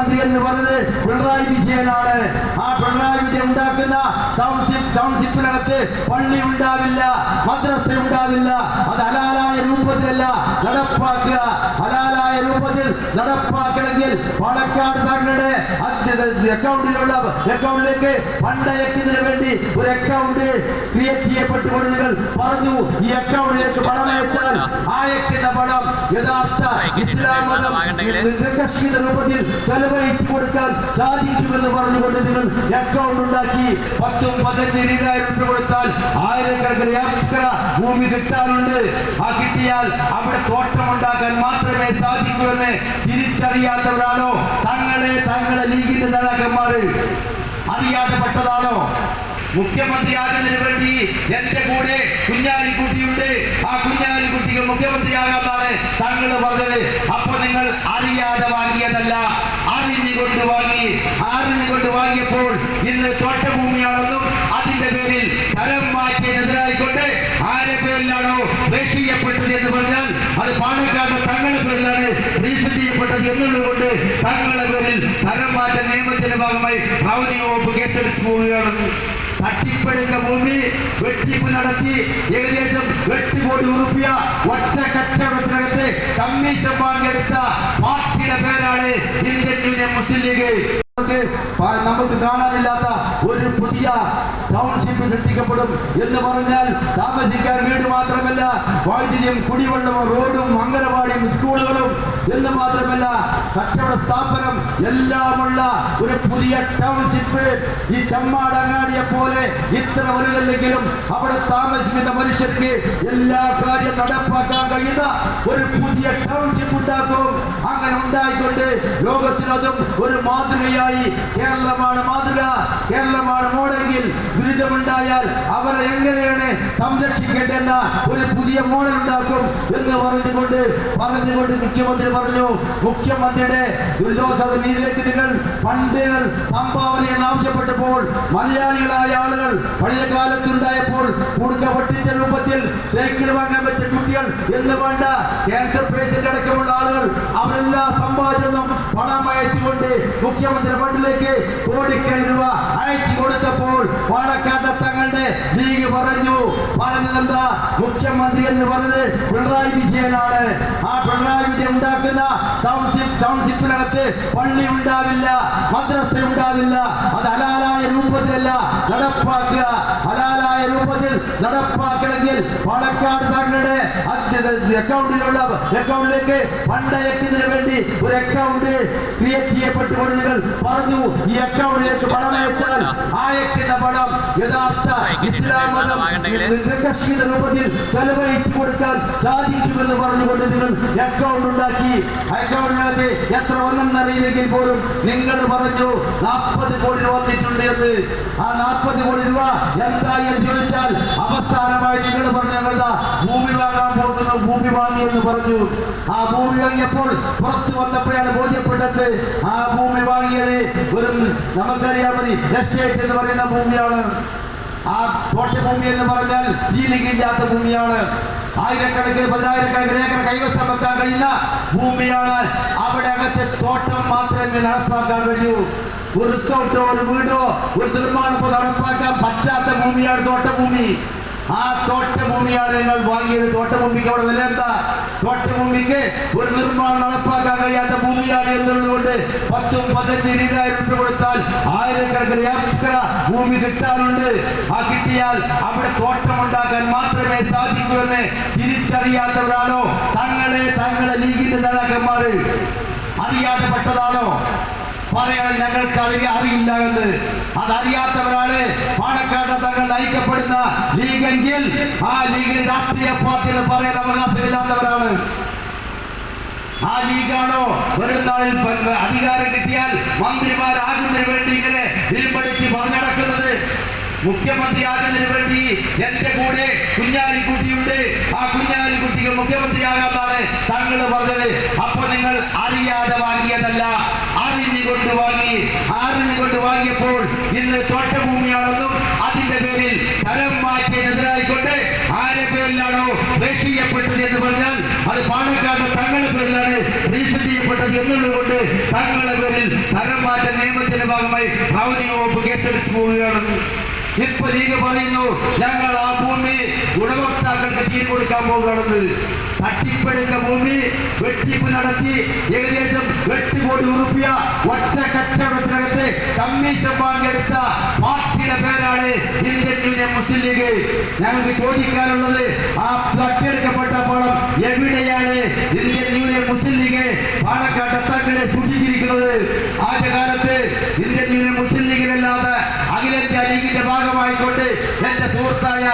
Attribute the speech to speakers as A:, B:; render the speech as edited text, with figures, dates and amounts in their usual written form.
A: മുഖ്യമന്ത്രി എന്ന് പറഞ്ഞത് പിണറായി വിജയനാണ്. ആ പിണറായി വിജയൻ ഉണ്ടാക്കുന്ന ടൗൺഷിപ്പിനകത്ത് പള്ളി ഉണ്ടാവില്ല, മദ്രസ ഉണ്ടാവില്ല. അത് ഹലാലായ രൂപത്തിലല്ല നടപ്പാക്കുക. ഹലാലായ രൂപത്തിൽ നടപ്പാക്കണമെങ്കിൽ പാലക്കാട് തങ്ങളുടെ അക്കൗണ്ടിലേക്ക് ഫണ്ടയക്കുന്നതിന് വേണ്ടി ഒരു അക്കൗണ്ട് ക്രിയേറ്റ് ചെയ്യപ്പെട്ടുകൊണ്ട് നിങ്ങൾ പറഞ്ഞു ഈ അക്കൗണ്ടിലേക്ക് പണം അയച്ചാൽ അയക്കുന്ന പണം യഥാർത്ഥ ഇസ്ലാം മതം നിഷ്കർഷിത രൂപത്തിൽ ചെലവഴിച്ചു കൊടുക്കാൻ സാധിക്കുമെന്ന് പറഞ്ഞുകൊണ്ട് നിങ്ങൾ അക്കൗണ്ട് ഉണ്ടാക്കി 10,000-15,000 രൂപ കൊടുത്താൽ ആയിരക്കണക്കിന് ഏക്കർ ഭൂമി കിട്ടാനുണ്ട്. ആ കിട്ടിയാൽ അവിടെ തോട്ടമുണ്ടാക്കാൻ മാത്രമേ സാധിക്കൂവെന്ന് തിരിച്ചറിയാത്തവരാണോ തങ്ങളെ ലീഗിന്റെ നേതാക്കന്മാര്? അറിയാതെ പെട്ടതാണോ? മുഖ്യമന്ത്രിയാകുന്നതിന് വേണ്ടി എന്റെ കൂടെ കുഞ്ഞാലിക്കുട്ടിയുണ്ട്, ആ കുഞ്ഞാലിക്കുട്ടിക്ക് മുഖ്യമന്ത്രിയാകാന്നാണ് താങ്കൾ പറഞ്ഞത്. അപ്പൊ നിങ്ങൾ അറിയാതെ വാങ്ങിയതല്ല, അറിഞ്ഞുകൊണ്ട് വാങ്ങി. അറിഞ്ഞുകൊണ്ട് വാങ്ങിയപ്പോൾ ഇന്ന് തോട്ടഭൂമിയാണെന്നും അതിന്റെ പേരിൽ തരം മാറ്റിയതിനെതിരായിക്കൊണ്ട് ആരെ പേരിലാണോ രജിസ്റ്റർ ചെയ്യപ്പെട്ടത് എന്ന് പറഞ്ഞാൽ അത് പാലക്കാട് തങ്ങളുടെ പേരിലാണ് രജിസ്റ്റർ ചെയ്യപ്പെട്ടത് എന്നുള്ളത് കൊണ്ട് തങ്ങളുടെ പേരിൽ തരം മാറ്റ നിയമത്തിന്റെ ഭാഗമായി റവന്യൂ വകുപ്പ് കേസെടുത്ത് പോവുകയാണ്. തട്ടിപ്പെടുന്ന ഭൂമി വെട്ടിപ്പ് നടത്തി ഏകദേശം 8 കോടി രൂപ ഒറ്റ കച്ചവടത്തിനകത്ത് കമ്മീഷൻ വാങ്ങിയെടുത്ത പാർട്ടിയുടെ പേരാണ് ഇന്ത്യൻ യൂണിയൻ മുസ്ലിം ലീഗ്. നമുക്ക് കാണാനില്ലാത്ത ഒരു പുതിയ ടൗൺഷിപ്പ് സൃഷ്ടിക്കപ്പെടും എന്ന് പറഞ്ഞാൽ താമസിക്കാൻ വീട് മാത്രമല്ല, വൈദ്യുതിയും കുടിവെള്ളവും റോഡും അംഗനവാടിയും സ്കൂളുകളും എന്ന് മാത്രമല്ല കച്ചവട സ്ഥാപനം എല്ലാമുള്ള ഒരു പുതിയ ടൗൺഷിപ്പ്. ഈ ചമ്മാടങ്ങാടിയെ പോലെ ഇത്ര വലുതല്ലെങ്കിലും അവിടെ താമസിക്കുന്ന മനുഷ്യർക്ക് എല്ലാ കാര്യം നടപ്പാക്കാൻ കഴിയുന്ന ഒരു പുതിയ ടൗൺഷിപ്പ് ഉണ്ടാക്കും. അങ്ങനെ ഉണ്ടായിക്കൊണ്ട് ലോകത്തിനതും ഒരു മാതൃകയായി കേരളമാണ് മാതൃക, കേരളമാണ് മോഡെങ്കിൽ ദുരിതമുണ്ടായാൽ അവരെ എങ്ങനെയാണ് സംരക്ഷിക്കേണ്ടെന്ന ഒരു പുതിയ മോഡൽ ഉണ്ടാക്കും എന്ന് പറഞ്ഞുകൊണ്ട് മുഖ്യമന്ത്രി പറഞ്ഞു. മുഖ്യമന്ത്രിയുടെ ദുരിതാശ്വാസ നിധിയിലേക്ക് നിങ്ങൾ ഫണ്ടുകൾ സംഭാവന എന്ന് ആവശ്യപ്പെട്ടപ്പോൾ മലയാളികളായ ആളുകൾ പഴയ കാലത്തുണ്ടായപ്പോൾ കുടുക്ക പൊട്ടിച്ച രൂപത്തിൽ സൈക്കിൾ വാങ്ങാൻ വെച്ച കുട്ടികൾ എന്ന് വേണ്ട ക്യാൻസർ പേഷ്യന്റ് അടക്കമുള്ള ആളുകൾ അവരെല്ലാം സമ്പാദ്യം പണം അയച്ചുകൊണ്ട് മുഖ്യമന്ത്രി ഫണ്ടിലേക്ക് കോടിക്കണക്കിന് രൂപ അയച്ചു കൊടുത്തപ്പോൾ പാലക്കാട് തങ്ങളുടെ ലീഗ് പറഞ്ഞതെന്താ? മുഖ്യമന്ത്രി എന്ന് പറഞ്ഞത് പിണറായി വിജയനാണ്. ആ പിണറായി വിജയൻ ഉണ്ടാക്കുന്ന ടൗൺഷിപ്പിനകത്ത് പള്ളി ഉണ്ടാവില്ല, മദ്രസ ഉണ്ടാവില്ല. അത് ഹലാലായ രൂപത്തിലല്ല നടപ്പാക്കുക. ഹലാലായ രൂപത്തിൽ നടപ്പാക്കണമെങ്കിൽ പാലക്കാട് തങ്ങളുടെ അക്കൗണ്ടിലേക്ക് ഫണ്ടയക്കുന്നതിന് വേണ്ടി ഒരു അക്കൗണ്ട് ക്രിയേറ്റ് ചെയ്യപ്പെട്ടുകൊണ്ട് നിങ്ങൾ പറഞ്ഞു ഈ അക്കൗണ്ടിലേക്ക് പണം അയച്ചാൽ അയക്കുന്ന പണം യഥാർത്ഥ ഇസ്ലാം മതം നിഷ്കർഷിത രൂപത്തിൽ ചെലവഴിച്ചു കൊടുക്കാൻ സാധിക്കുമെന്ന് പറഞ്ഞുകൊണ്ട് നിങ്ങൾ അക്കൗണ്ട് ഉണ്ടാക്കി. അക്കൗണ്ടിനകത്ത് എത്ര വന്നെന്നറിയില്ലെങ്കിൽ പോലും നിങ്ങൾ പറഞ്ഞു 40 കോടി രൂപ വന്നിട്ടുണ്ട് എന്ന്. ആ 40 കോടി രൂപ എന്തായി എന്ന് ചോദിച്ചാൽ അവസാനമായി നിങ്ങൾ പറഞ്ഞ ഭൂമി വാങ്ങാൻ പോകുന്നു, ഭൂമി വാങ്ങി എന്ന് പറഞ്ഞു. ആ ഭൂമി വാങ്ങിയപ്പോൾ പുറത്തു വന്നപ്പോഴാണ് ബോധ്യപ്പെട്ടത് ആ ഭൂമി വാങ്ങിയത് വെറും നമുക്കറിയാൻ മതി എസ്റ്റേറ്റ് എന്ന് പറയുന്ന ഭൂമിയാണ്. ആ തോട്ടഭൂമി എന്ന് പറഞ്ഞാൽ സീലിംഗില്ലാത്ത ഭൂമിയാണ്. ആയിരക്കണക്കിന് 10,000-കണക്കിന് ഏക്കർ കൈവശം വെക്കാൻ കഴിയുന്ന ഭൂമിയാണ്. അവിടെ അകത്തെ തോട്ടം മാത്രമേ നടപ്പാക്കാൻ കഴിയൂ. ഒരു റിസോർട്ടോ ഒരു വീടോ ഒരു നിർമ്മാണമോ നടപ്പാക്കാൻ പറ്റാത്ത ഭൂമിയാണ് തോട്ടഭൂമി. ആ തോട്ടഭൂമിയാണ് നിങ്ങൾ വാങ്ങിയത്. തോട്ടഭൂമിക്ക് അവിടെ വില എന്താ? തോട്ടഭൂമിക്ക് ഒരു നിർമ്മാണം നടപ്പാക്കാൻ കഴിയാത്ത ഭൂമിയാണ് എന്നുള്ളതുകൊണ്ട് 10,000-15,000 രൂപ കൊടുത്താൽ ആയിരക്കണക്കിന് ഏക്കർ ഭൂമി കിട്ടാനുണ്ട്. ആ കിട്ടിയാൽ അവിടെ തോട്ടമുണ്ടാക്കാൻ മാത്രമേ സാധിക്കൂവെന്ന് തിരിച്ചറിയാത്തവരാണോ തങ്ങളെ ലീഗിന്റെ നേതാക്കന്മാര്? അറിയാതെ പെട്ടതാണോ? പറയാൻ ഞങ്ങൾക്ക് അറിയില്ല എന്ന്. അതറിയാത്തവരാണ് പാലക്കാട് തങ്ങൾ നയിക്കപ്പെടുന്ന ലീഗെങ്കിൽ ആ ലീഗിൽ രാഷ്ട്രീയ പാർട്ടി എന്ന് പറയാൻ അവകാശമില്ലാത്തവരാണ്. ആ ലീഗാണോ വരും നാളിൽ അധികാരം കിട്ടിയാൽ മന്ത്രിമാരാകുന്നതിന് വേണ്ടി ഇങ്ങനെ വിൽപ്പടിച്ച് പറഞ്ഞടക്കുന്നത്? മുഖ്യമന്ത്രിയാകുന്നതിന് വേണ്ടി എന്റെ കൂടെ കുഞ്ഞാലിക്കുട്ടിയുണ്ട്, ആ കുഞ്ഞാലിക്കുട്ടിക്ക് മുഖ്യമന്ത്രിയാകാന്നാണ് താങ്കൾ പറഞ്ഞത്. അപ്പൊ നിങ്ങൾ അറിയാതെ വാങ്ങിയതല്ല, അറിഞ്ഞുകൊണ്ട് വാങ്ങി. അറിഞ്ഞുകൊണ്ട് വാങ്ങിയപ്പോൾ ഇന്ന് തോട്ടഭൂമിയാണെന്നും അതിന്റെ പേരിൽ തരം മാറ്റിയതിനെതിരായിക്കൊണ്ട് ആരെ പേരിലാണോ രജിസ്റ്റർ ചെയ്യപ്പെട്ടത് എന്ന് പറഞ്ഞാൽ അത് അത് പാണക്കാട് തങ്ങളുടെ പേരിലാണ് രജിസ്റ്റർ ചെയ്യപ്പെട്ടത് എന്നുള്ളത് കൊണ്ട് തങ്ങളുടെ പേരിൽ തരം മാറ്റ നിയമത്തിന്റെ ഭാഗമായി റവന്യൂ വകുപ്പ് കേസെടുത്ത് പോവുകയാണ്. ഇപ്പൊ ലീഗ് പറയുന്നു ഞങ്ങൾ ആ ഭൂമി ഗുണഭോക്താക്കൾക്ക് തീരെ കൊടുക്കാൻ പോകുകയാണെന്ന്. തട്ടിപ്പെടുന്ന ഭൂമി വെട്ടിപ്പ് നടത്തി ഏകദേശം 8 കോടി രൂപ ഒറ്റ കച്ചവടത്തിനകത്ത് കമ്മീഷൻ വാങ്ങിയെടുത്ത പാർട്ടിയുടെ പേരാണ് ഇന്ത്യൻ യൂണിയൻ മുസ്ലിം ലീഗ്. ഞങ്ങൾക്ക് ചോദിക്കാനുള്ളത് ആ തട്ടിയെടുക്കപ്പെട്ട പണം എവിടെയാണ് ഇന്ത്യൻ യൂണിയൻ മുസ്ലിം ലീഗ് പാലക്കാട് തങ്ങളെ സൂക്ഷിച്ചിരിക്കുന്നത്? ആദ്യകാലത്ത് ഇന്ത്യൻ യൂണിയൻ മുസ്ലിം ലീഗിനല്ലാതെ അഖിലേന്ത്യാ ലീഗിന്റെ ഭാഗമായിക്കൊണ്ട് എന്റെ സുഹൃത്തായ